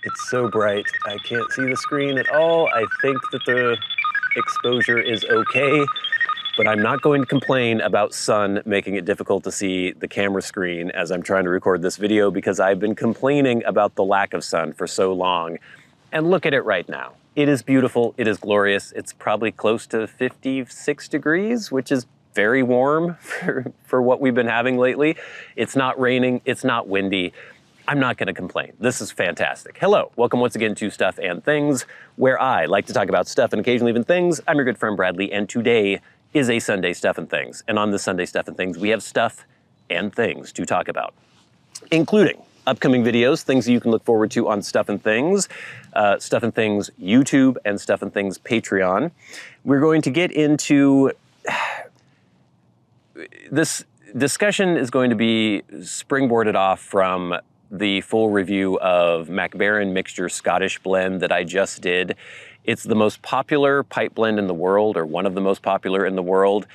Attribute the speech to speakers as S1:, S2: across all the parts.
S1: It's so bright. I can't see the screen at all. I think that the exposure is okay, but I'm not going to complain about sun making it difficult to see the camera screen as I'm trying to record this video, because I've been complaining about the lack of sun for so long. And look at it right now. It is beautiful, it is glorious. It's probably close to 56 degrees, which is very warm for what we've been having lately. It's not raining, it's not windy. I'm not gonna complain. This is fantastic. Hello, welcome once again to Stuff and Things, where I like to talk about stuff and occasionally even things. I'm your good friend Bradley, and today is a Sunday Stuff and Things. And on this Sunday Stuff and Things, we have stuff and things to talk about, including upcoming videos, things that you can look forward to on Stuff and Things YouTube and Stuff and Things Patreon. We're going to get into this discussion is going to be springboarded off from the full review of McFadin Mixture Scottish Blend that I just did. It's the most popular pipe blend in the world, or one of the most popular in the world.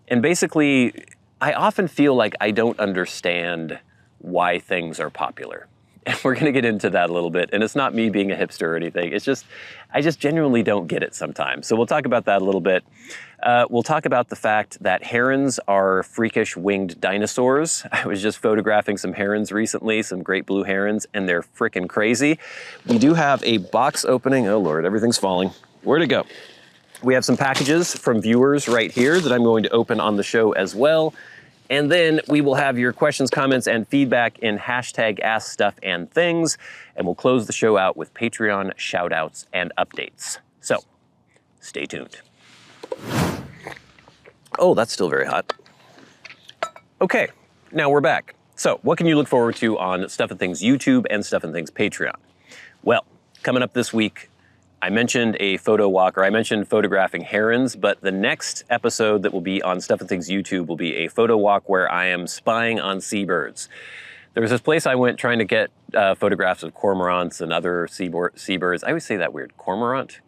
S1: And basically, I often feel like I don't understand why things are popular. And we're gonna get into that a little bit. And it's not me being a hipster or anything. It's just, I just genuinely don't get it sometimes. So we'll talk about that a little bit. We'll talk about the fact that herons are freakish winged dinosaurs. I was just photographing some herons recently, some great blue herons, and they're frickin' crazy. We do have a box opening. Oh Lord, everything's falling. Where'd it go? We have some packages from viewers right here that I'm going to open on the show as well. And then we will have your questions, comments, and feedback in hashtag askstuffandthings. And we'll close the show out with Patreon shoutouts and updates. So stay tuned. Oh, that's still very hot. Okay, now we're back. So what can you look forward to on Stuff and Things YouTube and Stuff and Things Patreon? Well, coming up this week, I mentioned a photo walk, or I mentioned photographing herons, but the next episode that will be on Stuff and Things YouTube will be a photo walk where I am spying on seabirds. There was this place I went trying to get photographs of cormorants and other seabirds. I always say that weird, cormorants,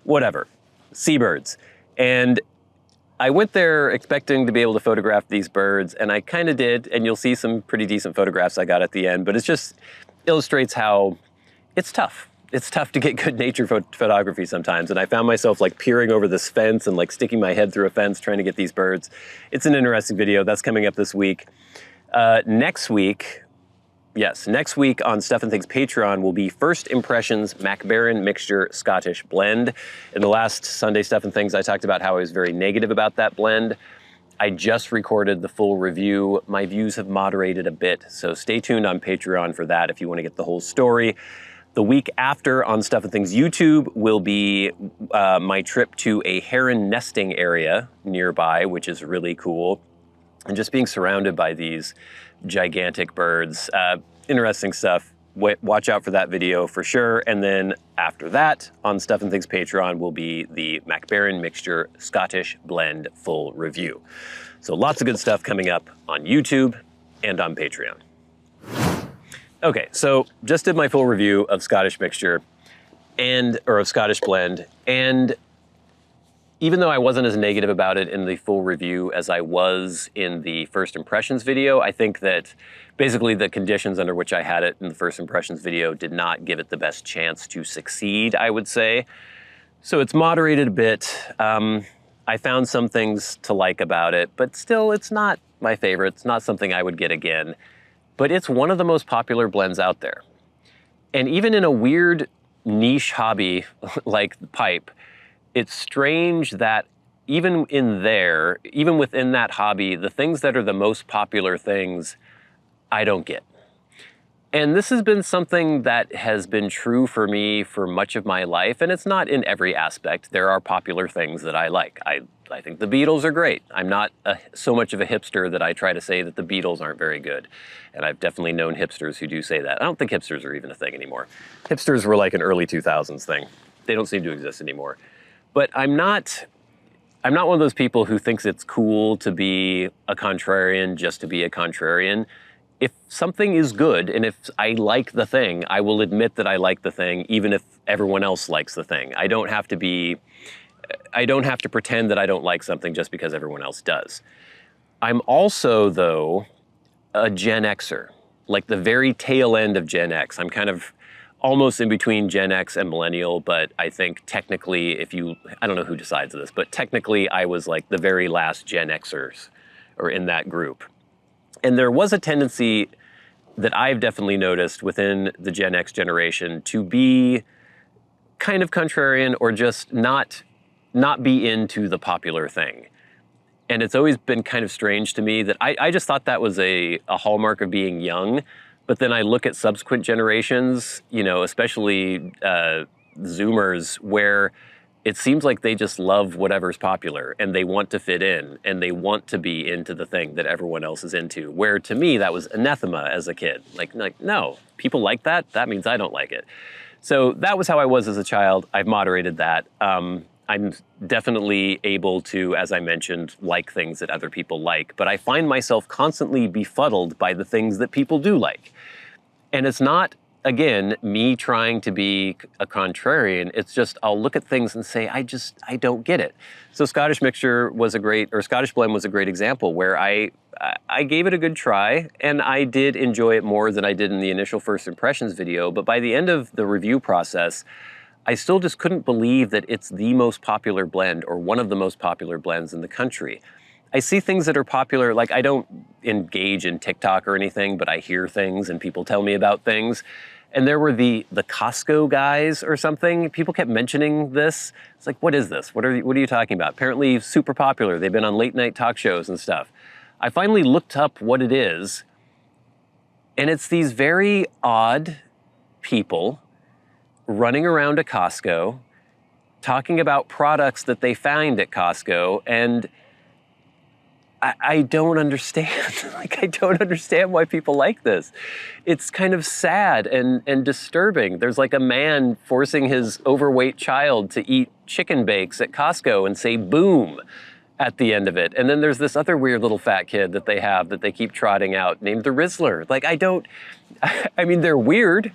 S1: whatever, seabirds. And I went there expecting to be able to photograph these birds, and I kind of did, and you'll see some pretty decent photographs I got at the end, but it's just illustrates how it's tough. It's tough to get good nature photography sometimes, and I found myself like peering over this fence and like sticking my head through a fence trying to get these birds. It's an interesting video. That's coming up this week. Next week on Stuff and Things Patreon will be First Impressions McFadin Mixture Scottish Blend. In the last Sunday Stuff and Things, I talked about how I was very negative about that blend. I just recorded the full review. My views have moderated a bit, so stay tuned on Patreon for that if you want to get the whole story. The week after on Stuff and Things YouTube will be my trip to a heron nesting area nearby, which is really cool. And just being surrounded by these gigantic birds. Interesting stuff. Watch out for that video for sure. And then after that, on Stuff and Things Patreon will be the McFadin Mixture Scottish Blend full review. So lots of good stuff coming up on YouTube and on Patreon. Okay, so just did my full review of Scottish Mixture or of Scottish Blend, and even though I wasn't as negative about it in the full review as I was in the First Impressions video, I think that basically the conditions under which I had it in the First Impressions video did not give it the best chance to succeed, I would say. So it's moderated a bit. I found some things to like about it, but still it's not my favorite. It's not something I would get again, but it's one of the most popular blends out there. And even in a weird niche hobby like the pipe, it's strange that even within that hobby, the things that are the most popular things, I don't get. And this has been something that has been true for me for much of my life, and it's not in every aspect. There are popular things that I like. I think the Beatles are great. I'm not so much of a hipster that I try to say that the Beatles aren't very good. And I've definitely known hipsters who do say that. I don't think hipsters are even a thing anymore. Hipsters were like an early 2000s thing. They don't seem to exist anymore. But I'm not one of those people who thinks it's cool to be a contrarian just to be a contrarian. If something is good, and if I like the thing, I will admit that I like the thing, even if everyone else likes the thing. I don't have to pretend that I don't like something just because everyone else does. I'm also, though, a Gen Xer. like the very tail end of Gen X. I'm kind of almost in between Gen X and Millennial, but I think technically I don't know who decides this, but technically I was like the very last Gen Xers, or in that group. And there was a tendency that I've definitely noticed within the Gen X generation to be kind of contrarian, or just not be into the popular thing. And it's always been kind of strange to me that I just thought that was a hallmark of being young. But then I look at subsequent generations, you know, especially Zoomers, where it seems like they just love whatever's popular and they want to fit in and they want to be into the thing that everyone else is into. Where to me, that was anathema as a kid. Like no, people like that? That means I don't like it. So that was how I was as a child. I've moderated that. I'm definitely able to, as I mentioned, like things that other people like, but I find myself constantly befuddled by the things that people do like. And it's not, again, me trying to be a contrarian. It's just, I'll look at things and say, I don't get it. So Scottish Blend was a great example where I gave it a good try, and I did enjoy it more than I did in the initial first impressions video. But by the end of the review process, I still just couldn't believe that it's the most popular blend, or one of the most popular blends in the country. I see things that are popular, like I don't engage in TikTok or anything, but I hear things and people tell me about things. And there were the Costco guys or something. People kept mentioning this. It's like, what is this? What are you talking about? Apparently super popular. They've been on late night talk shows and stuff. I finally looked up what it is, and it's these very odd people running around a Costco, talking about products that they find at Costco, and I don't understand. Like, I don't understand why people like this. It's kind of sad and disturbing. There's like a man forcing his overweight child to eat chicken bakes at Costco and say boom at the end of it. And then there's this other weird little fat kid that they have that they keep trotting out named the Rizzler. Like, I mean, they're weird.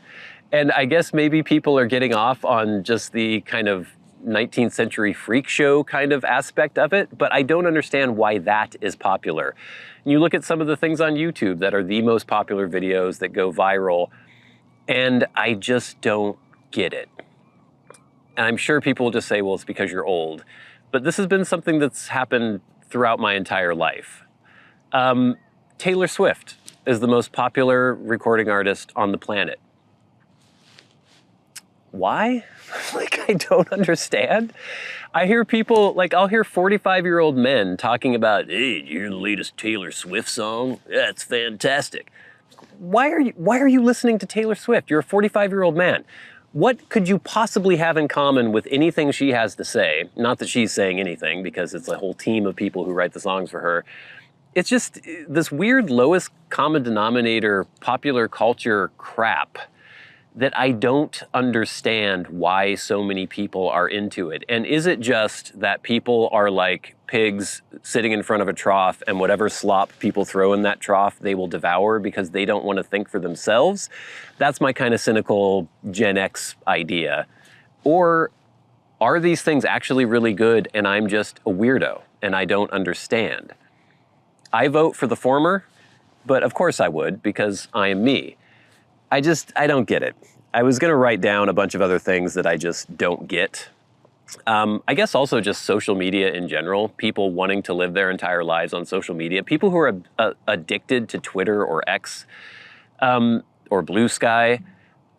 S1: And I guess maybe people are getting off on just the kind of 19th century freak show kind of aspect of it, but I don't understand why that is popular. You look at some of the things on YouTube that are the most popular videos that go viral, and I just don't get it. And I'm sure people will just say, well, it's because you're old. But this has been something that's happened throughout my entire life. Taylor Swift is the most popular recording artist on the planet. Why? Like, I don't understand. I hear people, like, I'll hear 45-year-old men talking about, hey, did you hear the latest Taylor Swift song? That's fantastic. Why are you listening to Taylor Swift? You're a 45-year-old man. What could you possibly have in common with anything she has to say? Not that she's saying anything, because it's a whole team of people who write the songs for her. It's just this weird lowest common denominator popular culture crap that I don't understand why so many people are into it. And is it just that people are like pigs sitting in front of a trough, and whatever slop people throw in that trough, they will devour because they don't want to think for themselves? That's my kind of cynical Gen X idea. Or are these things actually really good and I'm just a weirdo and I don't understand? I vote for the former, but of course I would, because I am me. I don't get it. I was gonna write down a bunch of other things that I just don't get. I guess also just social media in general, people wanting to live their entire lives on social media, people who are addicted to Twitter or X or Blue Sky.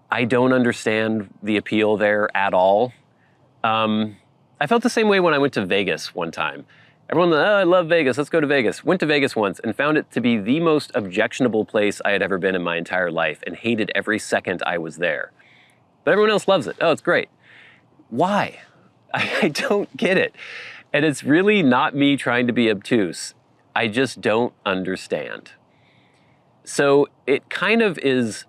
S1: I don't understand the appeal there at all. I felt the same way when I went to Vegas one time. Everyone, oh, I love Vegas, let's go to Vegas. Went to Vegas once and found it to be the most objectionable place I had ever been in my entire life, and hated every second I was there. But everyone else loves it. Oh, it's great. Why? I don't get it. And it's really not me trying to be obtuse. I just don't understand. So it kind of is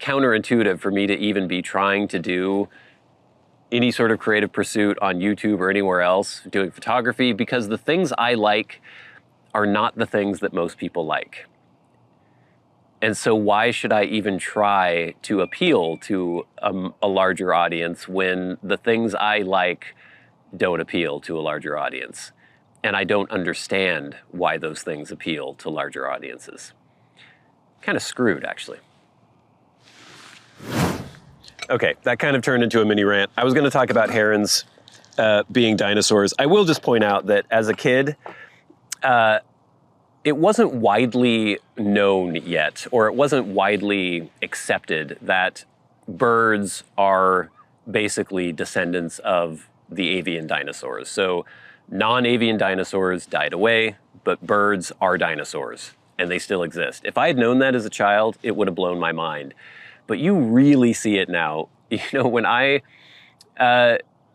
S1: counterintuitive for me to even be trying to do any sort of creative pursuit on YouTube or anywhere else doing photography, because the things I like are not the things that most people like. And so why should I even try to appeal to a larger audience when the things I like don't appeal to a larger audience? And I don't understand why those things appeal to larger audiences. kind of screwed, actually. Okay, that kind of turned into a mini rant. I was going to talk about herons being dinosaurs. I will just point out that as a kid, it wasn't widely known yet, or it wasn't widely accepted that birds are basically descendants of the avian dinosaurs. So non-avian dinosaurs died away, but birds are dinosaurs, and they still exist. If I had known that as a child, it would have blown my mind. But you really see it now. You know, when I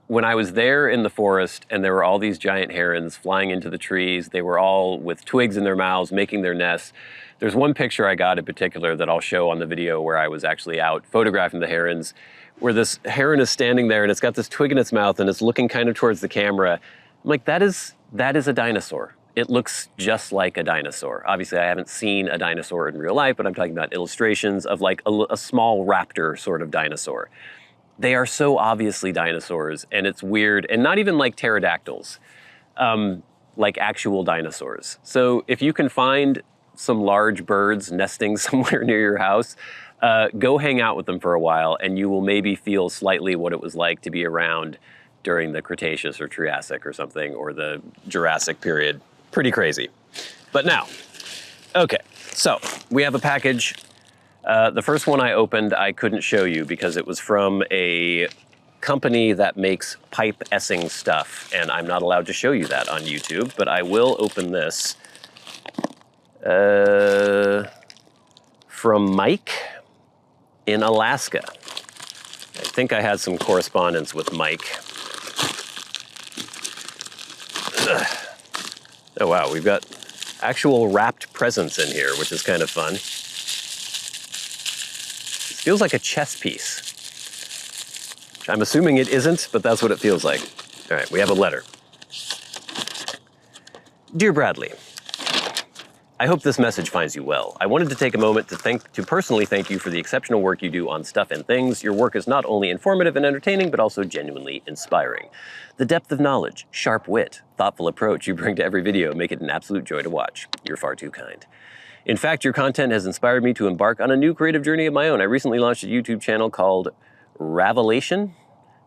S1: was there in the forest and there were all these giant herons flying into the trees, they were all with twigs in their mouths, making their nests. There's one picture I got in particular that I'll show on the video where I was actually out photographing the herons, where this heron is standing there and it's got this twig in its mouth and it's looking kind of towards the camera. I'm like, that is a dinosaur. It looks just like a dinosaur. Obviously, I haven't seen a dinosaur in real life, but I'm talking about illustrations of like a small raptor sort of dinosaur. They are so obviously dinosaurs, and it's weird, and not even like pterodactyls, like actual dinosaurs. So if you can find some large birds nesting somewhere near your house, go hang out with them for a while, and you will maybe feel slightly what it was like to be around during the Cretaceous or Triassic or something, or the Jurassic period. Pretty crazy. But now, okay, so we have a package. The first one I opened, I couldn't show you because it was from a company that makes pipe essing stuff, and I'm not allowed to show you that on YouTube, but I will open this from Mike in Alaska. I think I had some correspondence with Mike. Oh wow, we've got actual wrapped presents in here, which is kind of fun. It feels like a chess piece. I'm assuming it isn't, but that's what it feels like. All right, we have a letter. Dear Bradley, I hope this message finds you well. I wanted to take a moment to personally thank you for the exceptional work you do on Stuff and Things. Your work is not only informative and entertaining, but also genuinely inspiring. The depth of knowledge, sharp wit, thoughtful approach you bring to every video make it an absolute joy to watch. You're far too kind. In fact, your content has inspired me to embark on a new creative journey of my own. I recently launched a YouTube channel called Ravelation,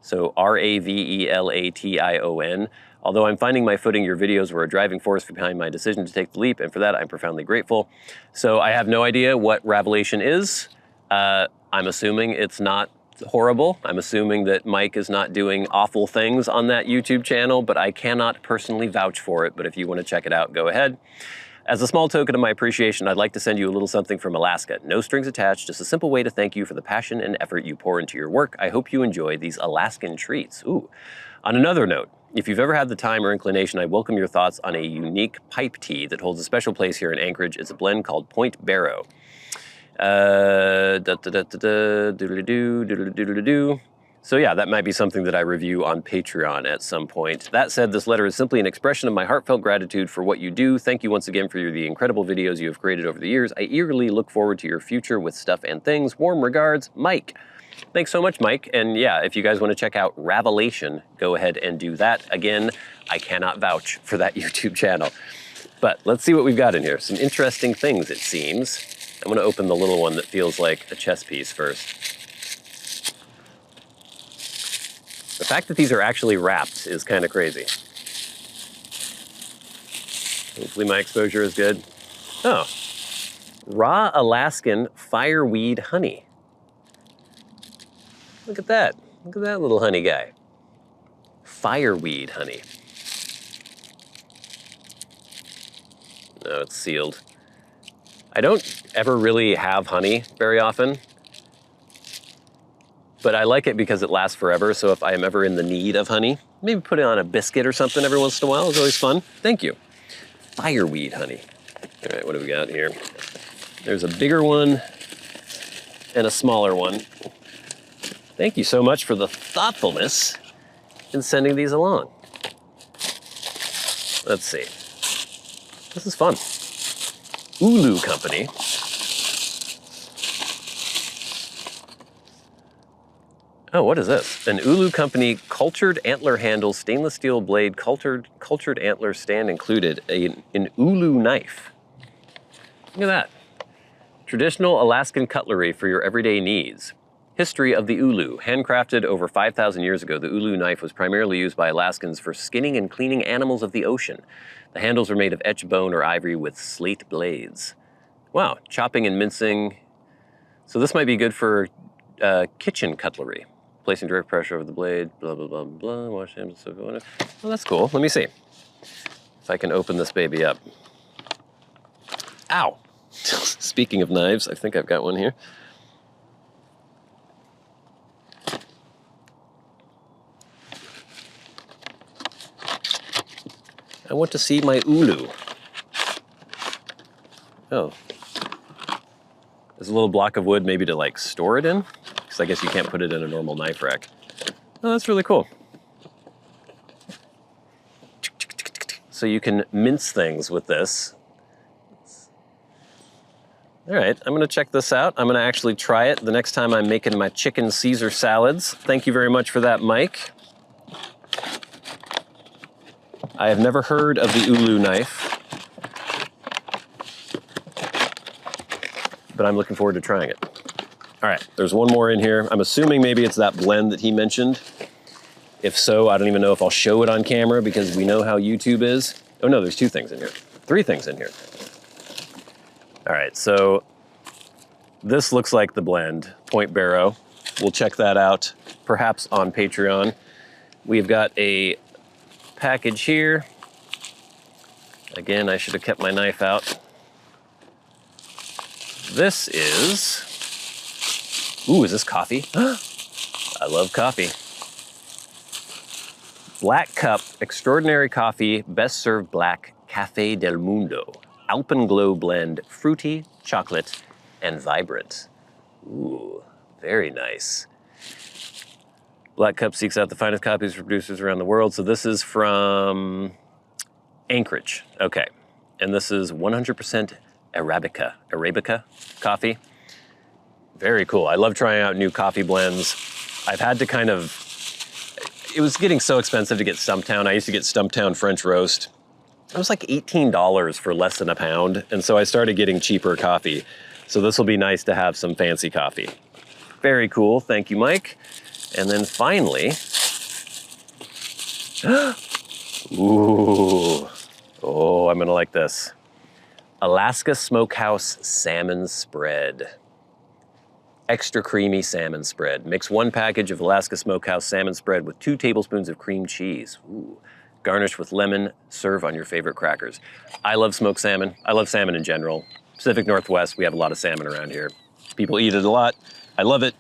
S1: so R-A-V-E-L-A-T-I-O-N. Although I'm finding my footing, your videos were a driving force behind my decision to take the leap, and for that I'm profoundly grateful. So I have no idea what Ravelation is. I'm assuming it's not horrible. I'm assuming that Mike is not doing awful things on that YouTube channel, but I cannot personally vouch for it. But if you want to check it out, go ahead. As a small token of my appreciation, I'd like to send you a little something from Alaska. No strings attached, just a simple way to thank you for the passion and effort you pour into your work. I hope you enjoy these Alaskan treats. Ooh. On another note, if you've ever had the time or inclination, I welcome your thoughts on a unique pipe tea that holds a special place here in Anchorage. It's a blend called Point Barrow. So yeah, that might be something that I review on Patreon at some point. That said, this letter is simply an expression of my heartfelt gratitude for what you do. Thank you once again for the incredible videos you have created over the years. I eagerly look forward to your future with Stuff and Things. Warm regards, Mike. Thanks so much, Mike. And yeah, if you guys want to check out Ravelation, go ahead and do that. Again, I cannot vouch for that YouTube channel. But let's see what we've got in here. Some interesting things, it seems. I'm going to open the little one that feels like a chess piece first. The fact that these are actually wrapped is kind of crazy. Hopefully my exposure is good. Oh, raw Alaskan fireweed honey. Look at that. Look at that little honey guy. Fireweed honey. No, it's sealed. I don't ever really have honey very often, but I like it because it lasts forever. So if I am ever in the need of honey, maybe put it on a biscuit or something every once in a while. It's always fun. Thank you. Fireweed honey. All right, what do we got here? There's a bigger one and a smaller one. Thank you so much for the thoughtfulness in sending these along. Let's see. This is fun. Ulu Company. Oh, what is this? An Ulu Company cultured antler handle, stainless steel blade, cultured antler stand included, an Ulu knife. Look at that. Traditional Alaskan cutlery for your everyday needs. History of the ulu. Handcrafted over 5,000 years ago, the ulu knife was primarily used by Alaskans for skinning and cleaning animals of the ocean. The handles are made of etched bone or ivory with slate blades. Wow, chopping and mincing. So this might be good for kitchen cutlery. Placing direct pressure over the blade, blah, blah, blah, blah. Wash hands, so on. Well, that's cool. Let me see if I can open this baby up. Ow! Speaking of knives, I think I've got one here. I want to see my ulu. Oh. There's a little block of wood maybe to like store it in, because I guess you can't put it in a normal knife rack. Oh, that's really cool. So you can mince things with this. All right, I'm gonna check this out. I'm gonna actually try it the next time I'm making my chicken Caesar salads. Thank you very much for that, Mike. I have never heard of the ulu knife, but I'm looking forward to trying it. All right, there's one more in here. I'm assuming maybe it's that blend that he mentioned. If so, I don't even know if I'll show it on camera because we know how YouTube is. Oh no, there's 2 things in here. 3 things in here. All right, so this looks like the blend, Point Barrow. We'll check that out, perhaps on Patreon. We've got a package here. Again, I should have kept my knife out. This is, ooh, is this coffee? I love coffee. Black Cup Extraordinary Coffee, Best Served Black, Café del Mundo. Alpenglow blend, fruity, chocolate, and vibrant. Ooh, very nice. Black Cup seeks out the finest coffees for producers around the world. So this is from Anchorage, okay. And this is 100% Arabica coffee. Very cool. I love trying out new coffee blends. I've had to kind of, it was getting so expensive to get Stumptown. I used to get Stumptown French Roast. It was like $18 for less than a pound. And so I started getting cheaper coffee. So this will be nice to have some fancy coffee. Very cool, thank you, Mike. And then finally, ooh, oh, I'm gonna like this. Alaska Smokehouse Salmon Spread. Extra creamy salmon spread. Mix 1 package of Alaska Smokehouse Salmon Spread with 2 tablespoons of cream cheese. Ooh. Garnish with lemon, serve on your favorite crackers. I love smoked salmon. I love salmon in general. Pacific Northwest, we have a lot of salmon around here. People eat it a lot. I love it,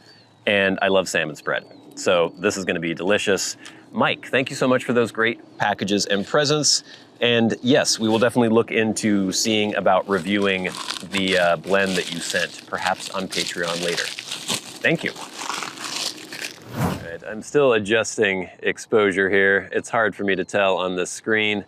S1: and I love salmon spread. So this is gonna be delicious. Mike, thank you so much for those great packages and presents. And yes, we will definitely look into seeing about reviewing the blend that you sent, perhaps on Patreon later. Thank you. All right, I'm still adjusting exposure here. It's hard for me to tell on this screen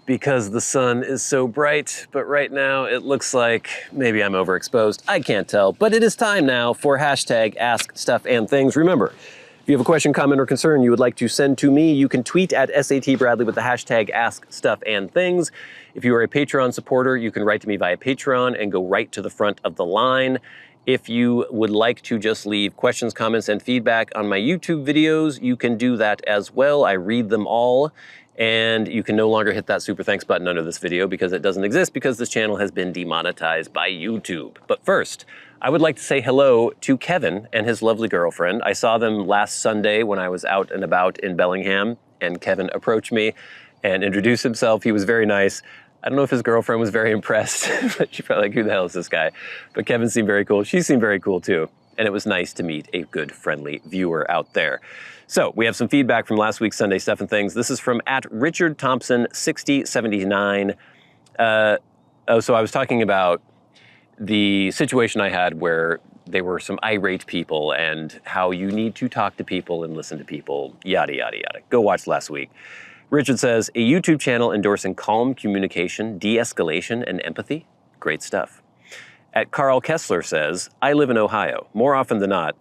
S1: because the sun is so bright, but right now it looks like maybe I'm overexposed. I can't tell, but it is time now for hashtag #AskStuffandThings. Remember, if you have a question, comment, or concern you would like to send to me, you can tweet at SATBradley with the hashtag #AskStuffandThings. If you are a Patreon supporter, you can write to me via Patreon and go right to the front of the line. If you would like to just leave questions, comments, and feedback on my YouTube videos, you can do that as well. I read them all. And you can no longer hit that super thanks button under this video because it doesn't exist because this channel has been demonetized by YouTube. But first, I would like to say hello to Kevin and his lovely girlfriend. I saw them last Sunday when I was out and about in Bellingham, and Kevin approached me and introduced himself. He was very nice. I don't know if his girlfriend was very impressed, but she's probably like, who the hell is this guy? But Kevin seemed very cool. She seemed very cool too. And it was nice to meet a good, friendly viewer out there. So we have some feedback from last week's Sunday Stuff and Things. This is from @RichardThompson6079. So I was talking about the situation I had where there were some irate people and how you need to talk to people and listen to people, yada, yada, yada. Go watch last week. Richard says, a YouTube channel endorsing calm communication, de-escalation, and empathy. Great stuff. Carl Kessler says, I live in Ohio. More often than not,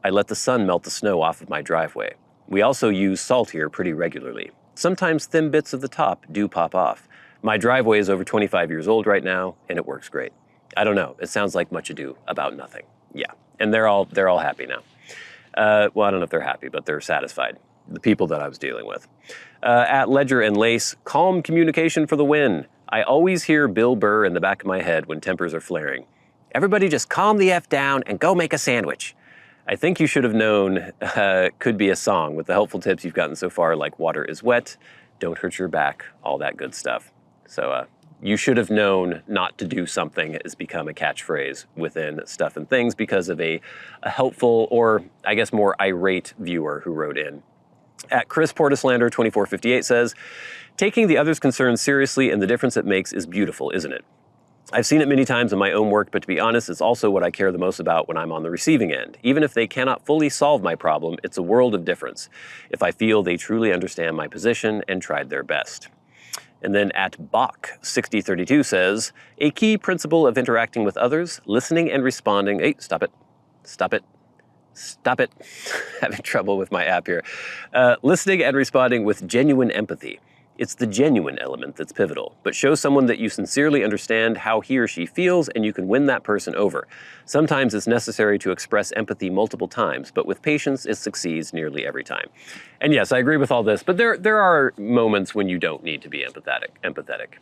S1: I let the sun melt the snow off of my driveway. We also use salt here pretty regularly. Sometimes thin bits of the top do pop off. My driveway is over 25 years old right now, and it works great. I don't know. It sounds like much ado about nothing. Yeah, and they're all happy now. Well, I don't know if they're happy, but they're satisfied. The people that I was dealing with. At Ledger and Lace, calm communication for the win. I always hear Bill Burr in the back of my head when tempers are flaring. Everybody just calm the F down and go make a sandwich. I think you should have known could be a song with the helpful tips you've gotten so far, like water is wet, don't hurt your back, all that good stuff. So you should have known not to do something has become a catchphrase within Stuff and Things because of a helpful, or I guess more irate viewer who wrote in. At Chris Portislander 2458 says, taking the other's concerns seriously and the difference it makes is beautiful, isn't it? I've seen it many times in my own work, but to be honest, it's also what I care the most about when I'm on the receiving end. Even if they cannot fully solve my problem, it's a world of difference if I feel they truly understand my position and tried their best. And then at Bach6032 says, a key principle of interacting with others, listening and responding. Hey, stop it. Having trouble with my app here. Listening and responding with genuine empathy. It's the genuine element that's pivotal, but show someone that you sincerely understand how he or she feels and you can win that person over. Sometimes it's necessary to express empathy multiple times, but with patience, it succeeds nearly every time. And yes, I agree with all this, but there are moments when you don't need to be empathetic.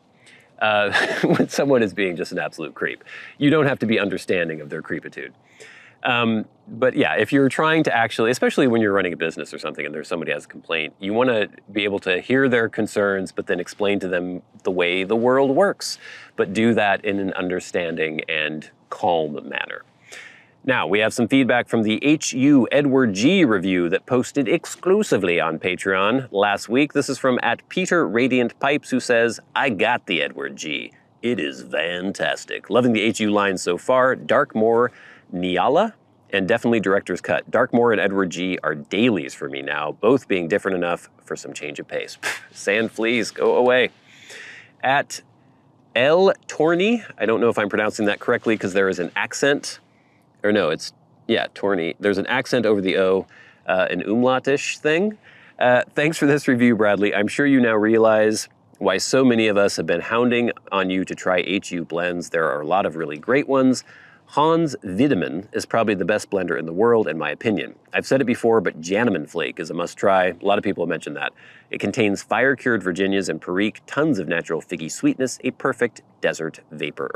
S1: When someone is being just an absolute creep. You don't have to be understanding of their creepitude. But yeah, if you're trying to actually, especially when you're running a business or something and there's somebody has a complaint, you want to be able to hear their concerns, but then explain to them the way the world works, but do that in an understanding and calm manner. Now, we have some feedback from the HU Edward G review that posted exclusively on Patreon last week. This is from at Peter Radiant Pipes, who says, I got the Edward G. It is fantastic. Loving the HU line so far. Darkmoor, Niala, and definitely Director's Cut. Darkmoor and Edward G are dailies for me now, both being different enough for some change of pace. Sand fleas, go away. At L. Torney, I don't know if I'm pronouncing that correctly because there is an accent, or no, it's, yeah, Torney. There's an accent over the O, an umlaut-ish thing. Thanks for this review, Bradley. I'm sure you now realize why so many of us have been hounding on you to try HU blends. There are a lot of really great ones. Hans Wiedemann is probably the best blender in the world, in my opinion. I've said it before, but Janneman Flake is a must-try. A lot of people have mentioned that. It contains fire-cured Virginias and Perique, tons of natural figgy sweetness, a perfect dessert vapor.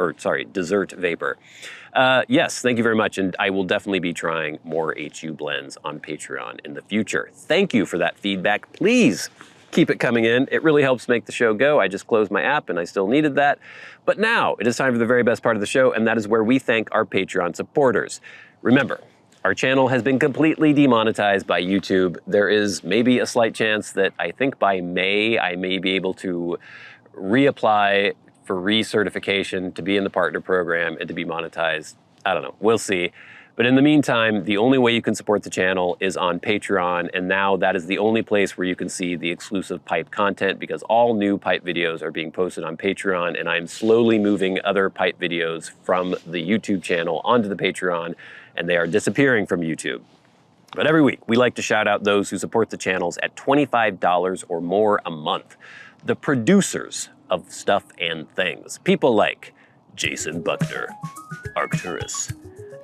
S1: Yes, thank you very much, and I will definitely be trying more HU blends on Patreon in the future. Thank you for that feedback. Please keep it coming in. It really helps make the show go. I just closed my app and I still needed that. But now it is time for the very best part of the show, and that is where we thank our Patreon supporters. Remember, our channel has been completely demonetized by YouTube. There is maybe a slight chance that I think by May I may be able to reapply for recertification to be in the partner program and to be monetized. I don't know, we'll see. But in the meantime, the only way you can support the channel is on Patreon, and now that is the only place where you can see the exclusive pipe content because all new pipe videos are being posted on Patreon, and I'm slowly moving other pipe videos from the YouTube channel onto the Patreon, and they are disappearing from YouTube. But every week, we like to shout out those who support the channels at $25 or more a month. The producers of Stuff and Things. People like Jason Buckner, Arcturus,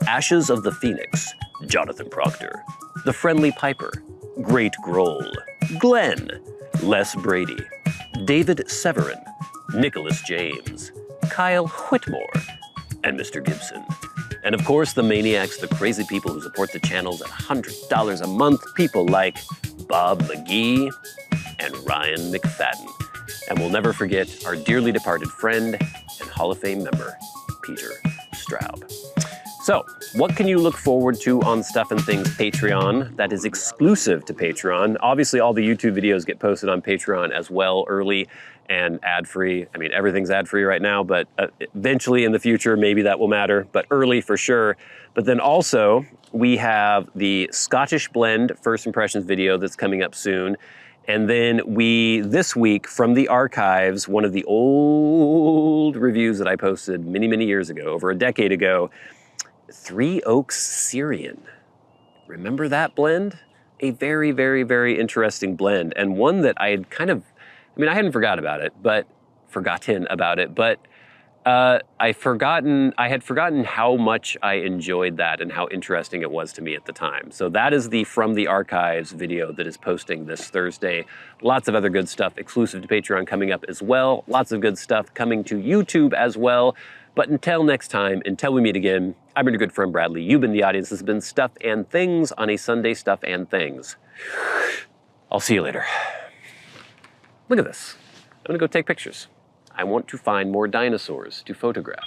S1: Ashes of the Phoenix, Jonathon Proctor, The Friendly Piper, GreatGrol, Glenn, Les Brady, David Severin, Nicholas James, Kyle Whitmore, and Mr. Gibson. And of course, the Maniacs, the crazy people who support the channels at $100 a month, people like Bob Magee and Ryan McFadin. And we'll never forget our dearly departed friend and Hall of Fame member, Peter Straub. So, what can you look forward to on Stuff and Things Patreon that is exclusive to Patreon? Obviously, all the YouTube videos get posted on Patreon as well, early and ad-free. I mean, everything's ad-free right now, but eventually in the future, maybe that will matter, but early for sure. But then also, we have the Scottish Blend First Impressions video that's coming up soon. And then this week, from the archives, one of the old reviews that I posted many, many years ago, over a decade ago, Three Oaks Syrian. Remember that blend? A very, very, very interesting blend, and one that I had kind of, I hadn't forgotten about it, but I had forgotten how much I enjoyed that and how interesting it was to me at the time. So that is the From the Archives video that is posting this Thursday. Lots of other good stuff exclusive to Patreon coming up as well. Lots of good stuff coming to YouTube as well. But until next time, until we meet again, I've been your good friend Bradley. You've been the audience. This has been Stuff and Things on a Sunday Stuff and Things. I'll see you later. Look at this. I'm gonna go take pictures. I want to find more dinosaurs to photograph.